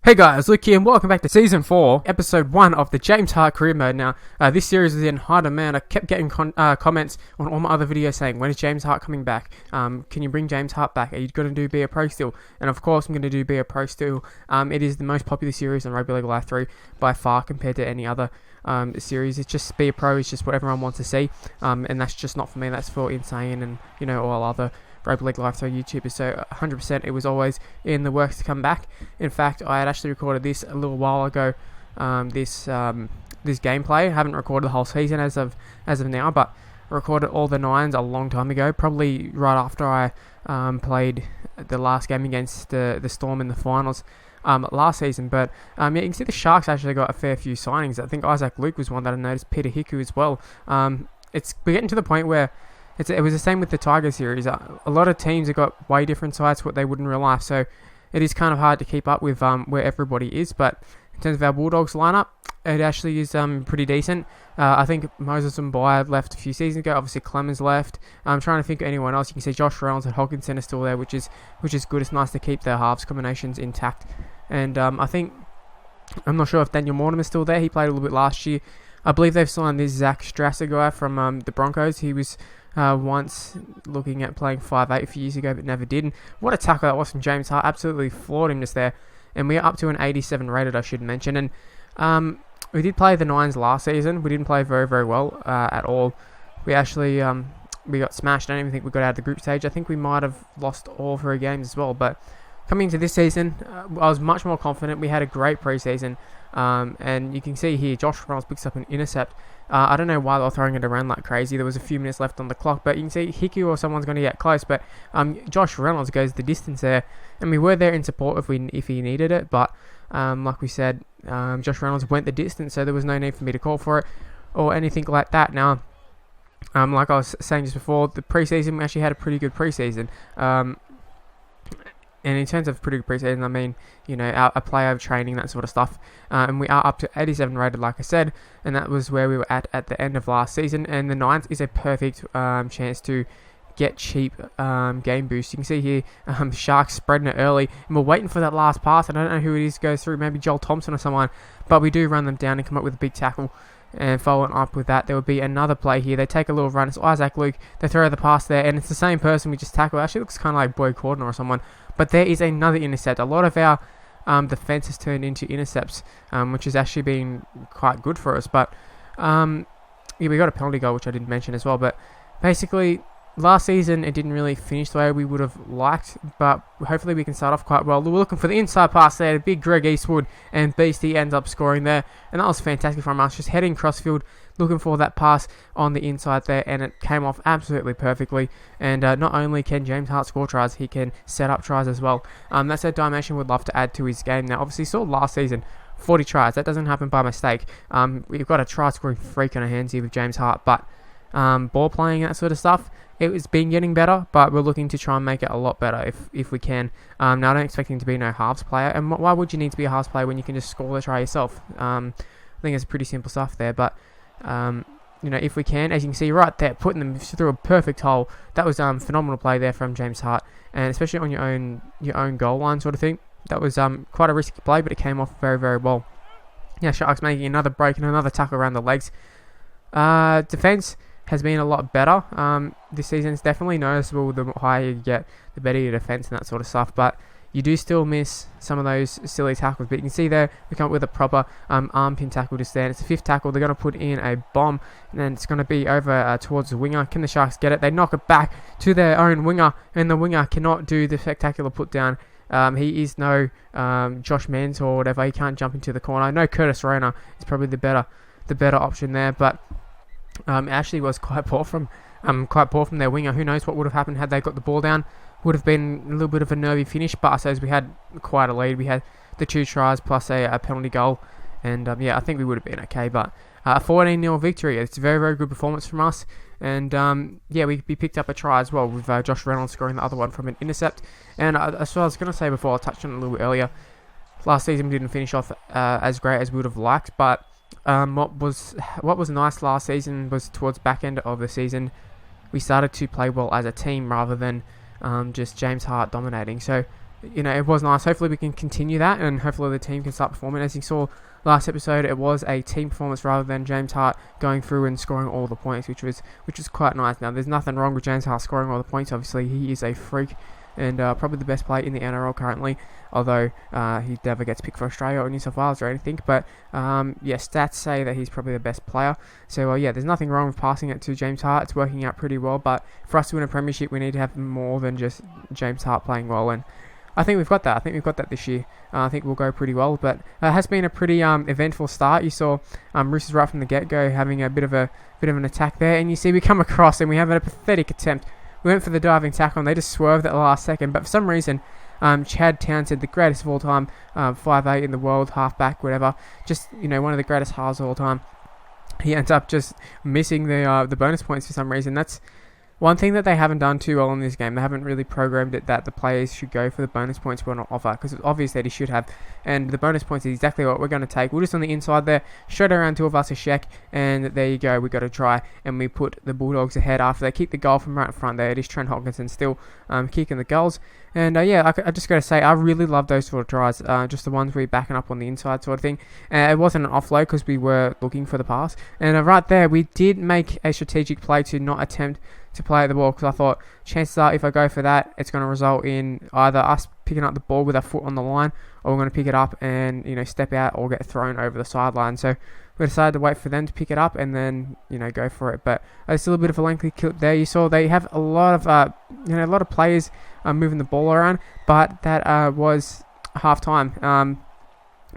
Hey guys, Luke here and welcome back to Season 4, Episode 1 of the James Hart Career Mode. Now, this series is in high demand. I kept getting comments on all my other videos saying, when is James Hart coming back? Can you bring James Hart back? Are you going to do Be a Pro still? And of course, I'm going to do Be a Pro still. It is the most popular series on Rugby League Live 3 by far compared to any other series. It's just Be a Pro is just what everyone wants to see. And that's just not for me, that's for Insane and, all other Rugby League Live 3 YouTubers. So 100% it was always in the works to come back. In fact, I had actually recorded this a little while ago, this gameplay. I haven't recorded the whole season as of now, but I recorded all the nines a long time ago, probably right after I played the last game against the Storm in the finals last season. But you can see the Sharks actually got a fair few signings. I think Isaac Luke was one that I noticed, Peter Hiku as well. We're getting to the point where it was the same with the Tiger series. A lot of teams have got way different sides what they would in real life, so it is kind of hard to keep up with where everybody is. But in terms of our Bulldogs lineup, it actually is pretty decent. I think Moses and Byer left a few seasons ago. Obviously Clemens left. I'm trying to think of anyone else. You can see Josh Reynolds and Hogginson are still there, which is good. It's nice to keep their halves combinations intact. And I'm not sure if Daniel Mortimer is still there. He played a little bit last year. I believe they've signed this Zach Strasser guy from the Broncos. He was once looking at playing 5'8" a few years ago, but never did. And what a tackle that was from James Hart. Absolutely floored him just there. And we are up to an 87 rated, I should mention. And we did play the Nines last season. We didn't play very, very well at all. We actually we got smashed. I don't even think we got out of the group stage. I think we might have lost all 3 games as well. But coming into this season, I was much more confident. We had a great preseason. And you can see here, Josh Reynolds picks up an intercept. I don't know why they were throwing it around like crazy. There was a few minutes left on the clock, but you can see Hiku or someone's going to get close. But Josh Reynolds goes the distance there, and we were there in support if he needed it. But like we said, Josh Reynolds went the distance, so there was no need for me to call for it or anything like that. Now, like I was saying just before, the preseason, we actually had a pretty good preseason. And in terms of pretty good preseason, I mean, our player training, that sort of stuff. And we are up to 87 rated, like I said, and that was where we were at the end of last season. And the Nines is a perfect chance to get cheap game boost. You can see here, Sharks spreading it early, and we're waiting for that last pass. I don't know who it is goes through, maybe Joel Thompson or someone, but we do run them down and come up with a big tackle. And following up with that, there would be another play here. They take a little run. It's Isaac Luke. They throw the pass there, and it's the same person we just tackled. Actually, looks kind of like Boyd Cordner or someone. But there is another intercept. A lot of our defense has turned into intercepts, which has actually been quite good for us. But we got a penalty goal, which I didn't mention as well. But basically, last season, it didn't really finish the way we would have liked, but hopefully we can start off quite well. We're looking for the inside pass there, big Greg Eastwood, and Beastie ends up scoring there, and that was fantastic from us, just heading crossfield, looking for that pass on the inside there, and it came off absolutely perfectly. And not only can James Hart score tries, he can set up tries as well. That's a dimension we'd love to add to his game. Now, obviously, saw last season, 40 tries. That doesn't happen by mistake. We've got a try-scoring freak on our hands here with James Hart, but ball playing, that sort of stuff, it's been getting better, but we're looking to try and make it a lot better if we can. Now, I don't expect him to be no halves player, and why would you need to be a halves player when you can just score the try yourself? I think it's pretty simple stuff there, but if we can, as you can see right there, putting them through a perfect hole, that was phenomenal play there from James Hart, and especially on your own goal line sort of thing. That was quite a risky play, but it came off very, very well. Yeah, Sharks making another break and another tackle around the legs. Defense has been a lot better this season. It's definitely noticeable. The higher you get, the better your defense and that sort of stuff, but you do still miss some of those silly tackles. But you can see there, we come up with a proper arm pin tackle just there. And it's the 5th tackle. They're going to put in a bomb, and then it's going to be over towards the winger. Can the Sharks get it? They knock it back to their own winger, and the winger cannot do the spectacular put down. He is no Josh Mans or whatever. He can't jump into the corner. No, Curtis Rona is probably the better option there, but actually was quite poor from their winger. Who knows what would have happened had they got the ball down? Would have been a little bit of a nervy finish, but I suppose we had quite a lead. We had the 2 tries plus a penalty goal, and I think we would have been okay. But a 14-0 victory. It's a very, very good performance from us, and we picked up a try as well with Josh Reynolds scoring the other one from an intercept. And as I was going to say before, I touched on it a little bit earlier. Last season we didn't finish off as great as we would have liked, but what was nice last season was towards back end of the season, we started to play well as a team rather than just James Hart dominating. So it was nice. Hopefully we can continue that, and hopefully the team can start performing. As you saw last episode, it was a team performance rather than James Hart going through and scoring all the points, which was quite nice. Now, there's nothing wrong with James Hart scoring all the points. Obviously, he is a freak and probably the best player in the NRL currently, although he never gets picked for Australia or New South Wales or anything. But stats say that he's probably the best player. So there's nothing wrong with passing it to James Hart. It's working out pretty well. But for us to win a premiership, we need to have more than just James Hart playing well, and I think we've got that. I think we've got that this year. I think we'll go pretty well. But it has been a pretty eventful start. You saw Roosters right from the get-go having a bit of an attack there, and you see we come across and we have a pathetic attempt. We went for the diving tackle and they just swerved at the last second. But for some reason, Chad Townsend, the greatest of all time, 5'8" in the world, halfback, whatever, just one of the greatest halves of all time, he ends up just missing the bonus points for some reason. That's one thing that they haven't done too well in this game. They haven't really programmed it that the players should go for the bonus points we're on offer, because it's obvious that he should have, and the bonus points is exactly what we're going to take. We're just on the inside there, straight around two of us a check, and there you go, we got a try, and we put the Bulldogs ahead after they kicked the goal from right in front there. It is Trent Hodkinson still kicking the goals, and I just got to say, I really love those sort of tries, just the ones where you're backing up on the inside sort of thing. It wasn't an offload because we were looking for the pass, and right there we did make a strategic play to not attempt to play at the ball, because I thought chances are if I go for that, it's going to result in either us picking up the ball with our foot on the line, or we're going to pick it up and step out or get thrown over the sideline. So we decided to wait for them to pick it up and then go for it. But it's still a bit of a lengthy clip there. You saw they have a lot of players moving the ball around, but that was half time.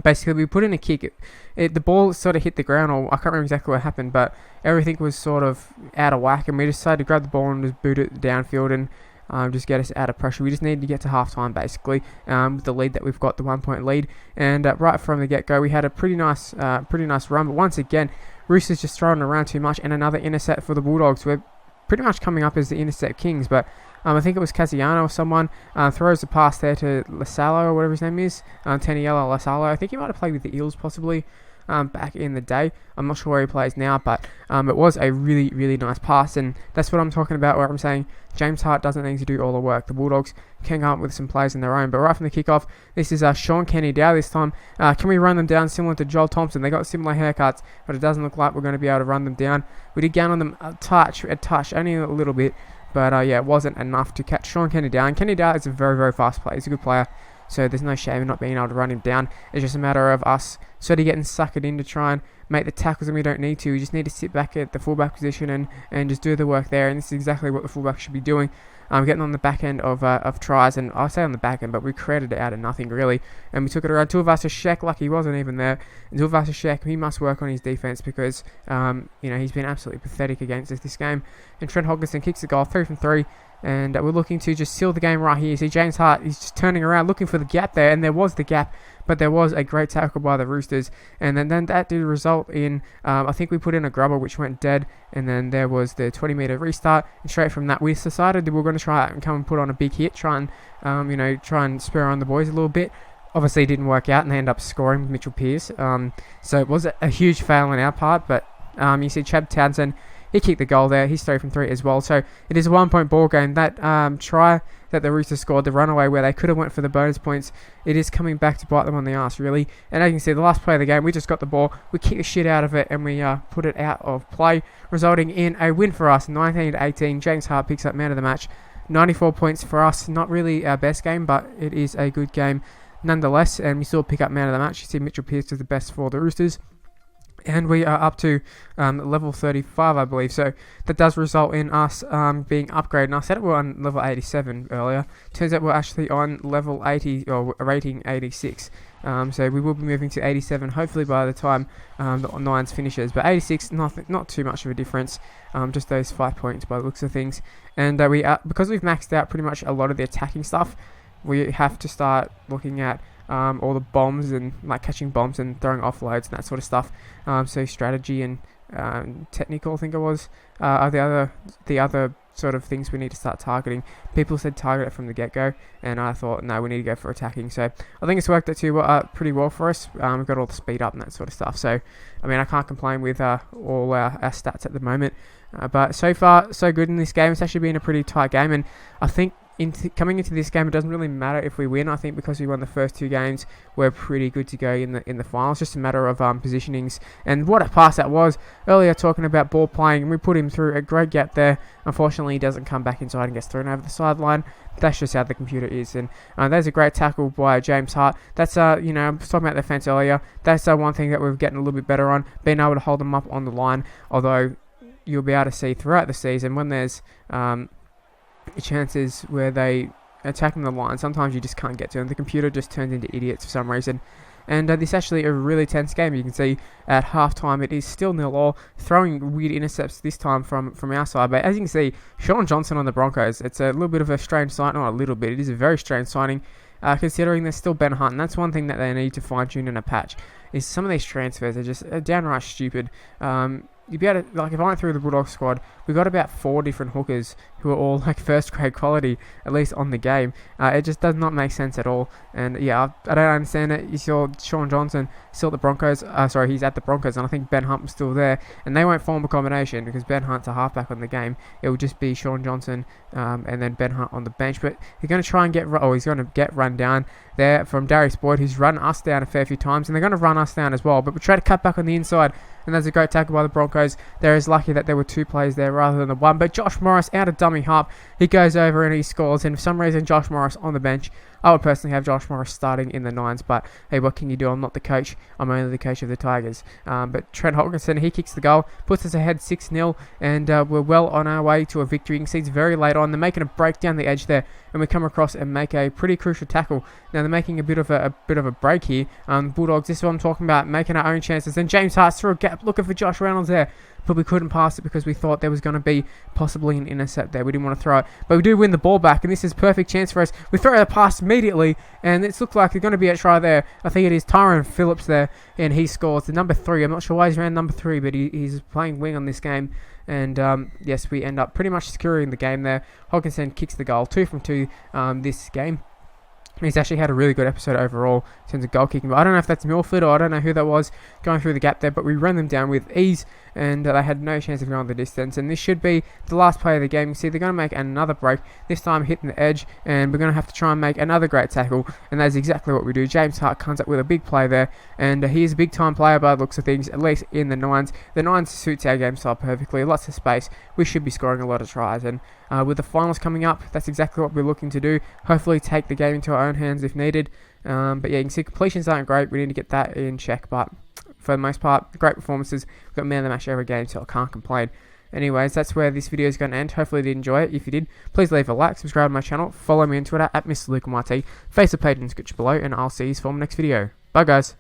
Basically, we put in a kick. The ball sort of hit the ground, or I can't remember exactly what happened, but everything was sort of out of whack, and we decided to grab the ball and just boot it downfield and just get us out of pressure. We just needed to get to half-time, basically, with the lead that we've got, the 1 point lead. And right from the get-go, we had a pretty nice run. But once again, Roosters just throwing around too much, and another intercept for the Bulldogs. We're pretty much coming up as the intercept kings, but I think it was Casiano or someone throws the pass there to Lasalo or whatever his name is, Taniela Lasalo. I think he might have played with the Eels possibly back in the day. I'm not sure where he plays now, but it was a really, really nice pass, and that's what I'm talking about where I'm saying James Hart doesn't need to do all the work. The Bulldogs can come up with some plays in their own, but right from the kickoff, this is Sean Kenny-Dow this time. Can we run them down similar to Joel Thompson? They got similar haircuts, but it doesn't look like we're going to be able to run them down. We did gain on them a touch, only a little bit, but it wasn't enough to catch Sean Kenny-Dow. And Kenny-Dow is a very, very fast player. He's a good player, so there's no shame in not being able to run him down. It's just a matter of us sort of getting suckered in to try and make the tackles, and we don't need to. We just need to sit back at the fullback position and just do the work there, and this is exactly what the fullback should be doing. Getting on the back end of tries, and I'll say on the back end, but we created it out of nothing really, and we took it around. Tuivasa-Sheck, like he wasn't even there. And Tuivasa-Sheck, he must work on his defense because he's been absolutely pathetic against us this game. And Trent Hodkinson kicks the goal, 3 from 3. And we're looking to just seal the game right here. See James Hart, he's just turning around looking for the gap there, and there was the gap, but there was a great tackle by the Roosters, and then that did result in I think we put in a grubber which went dead, and then there was the 20-meter restart, and straight from that we decided that we were going to try and come and put on a big hit, try and spur on the boys a little bit. Obviously it didn't work out, and they ended up scoring with Mitchell Pearce, so it was a huge fail on our part, but you see Chad Townsend, he kicked the goal there. He's 3 from 3 as well. So it is a 1 point ball game. That try that the Roosters scored, the runaway where they could have went for the bonus points, it is coming back to bite them on the arse, really. And as you can see, the last play of the game, we just got the ball, we kicked the shit out of it, and we put it out of play, resulting in a win for us, 19-18. James Hart picks up man of the match. 94 points for us. Not really our best game, but it is a good game nonetheless. And we still pick up man of the match. You see Mitchell Pearce is the best for the Roosters. And we are up to level 35, I believe. So that does result in us being upgraded. And I said we were on level 87 earlier. Turns out we're actually on level 80, or rating 86. So we will be moving to 87, hopefully by the time the Nines finishes. But 86, not too much of a difference. Just those 5 points by the looks of things. And because we've maxed out pretty much a lot of the attacking stuff, we have to start looking at all the bombs and like catching bombs and throwing offloads and that sort of stuff. So strategy and technical, I think it was, are the other sort of things we need to start targeting. People said target it from the get-go, and I thought no, we need to go for attacking. So I think it's worked out pretty well for us. We've got all the speed up and that sort of stuff. So I mean, I can't complain with all our stats at the moment. But so far, so good in this game. It's actually been a pretty tight game, and I think coming into this game, it doesn't really matter if we win. I think because we won the first 2 games, we're pretty good to go in the finals. Just a matter of positionings. And what a pass that was earlier, talking about ball playing, and we put him through a great gap there. Unfortunately, he doesn't come back inside and gets thrown over the sideline. That's just how the computer is. And there's a great tackle by James Hart. That's I was talking about the defense earlier. That's one thing that we're getting a little bit better on, being able to hold them up on the line. Although you'll be able to see throughout the season when there's chances where they attacking the line, sometimes you just can't get to them. The computer just turns into idiots for some reason. And this is actually a really tense game. You can see at halftime it is still 0-0, throwing weird intercepts this time from our side. But as you can see, Sean Johnson on the Broncos, it's a little bit of a strange signing. Not a little bit, it is a very strange signing, considering there's still Ben Hunt. And that's one thing that they need to fine-tune in a patch, is some of these transfers are just downright stupid. You'd be able to, like, if I went through the Bulldogs squad, we got about 4 different hookers who are all like first grade quality, at least on the game. It just does not make sense at all. And yeah, I don't understand it. You saw Sean Johnson still at the Broncos. He's at the Broncos, and I think Ben Hunt was still there. And they won't form a combination because Ben Hunt's a halfback on the game. It will just be Sean Johnson and then Ben Hunt on the bench. But he's going to try and get run down there from Darius Boyd, who's run us down a fair few times, and they're going to run us down as well. But we try to cut back on the inside. And that's a great tackle by the Broncos. They're as lucky that there were 2 players there rather than the 1. But Josh Morris out of dummy half. He goes over and he scores. And for some reason, Josh Morris on the bench. I would personally have Josh Morris starting in the 9s. But hey, what can you do? I'm not the coach. I'm only the coach of the Tigers. But Trent Hodgkinson, he kicks the goal. Puts us ahead 6-0. And we're well on our way to a victory. You can see it's very late on. They're making a break down the edge there. And we come across and make a pretty crucial tackle. Now they're making a bit of a break here. Bulldogs, this is what I'm talking about. Making our own chances. And James Hart through a gap, looking for Josh Reynolds there. But we couldn't pass it because we thought there was going to be possibly an intercept there. We didn't want to throw it. But we do win the ball back, and this is a perfect chance for us. We throw the pass immediately, and it looks like there's going to be a try there. I think it is Tyrone Phillips there, and he scores. The number 3, I'm not sure why he's around number 3, but he's playing wing on this game. And yes, we end up pretty much securing the game there. Hodgkinson kicks the goal, 2 from 2 this game. He's actually had a really good episode overall in terms of goal kicking. But I don't know if that's Milford or I don't know who that was going through the gap there. But we ran them down with ease, and they had no chance of going the distance. And this should be the last play of the game. You see, they're going to make another break, this time hitting the edge. And we're going to have to try and make another great tackle. And that's exactly what we do. James Hart comes up with a big play there. And he's a big-time player by the looks of things, at least in the 9s. The 9s suits our game style perfectly. Lots of space. We should be scoring a lot of tries. And with the finals coming up, that's exactly what we're looking to do. Hopefully take the game into our own hands if needed. But yeah, you can see completions aren't great. We need to get that in check. But for the most part, great performances. We've got man of the match every game, so I can't complain. Anyways, that's where this video is going to end. Hopefully you did enjoy it. If you did, please leave a like, subscribe to my channel, follow me on Twitter at Mr. Luke MRT, Facebook page in the description below, and I'll see you for my next video. Bye guys.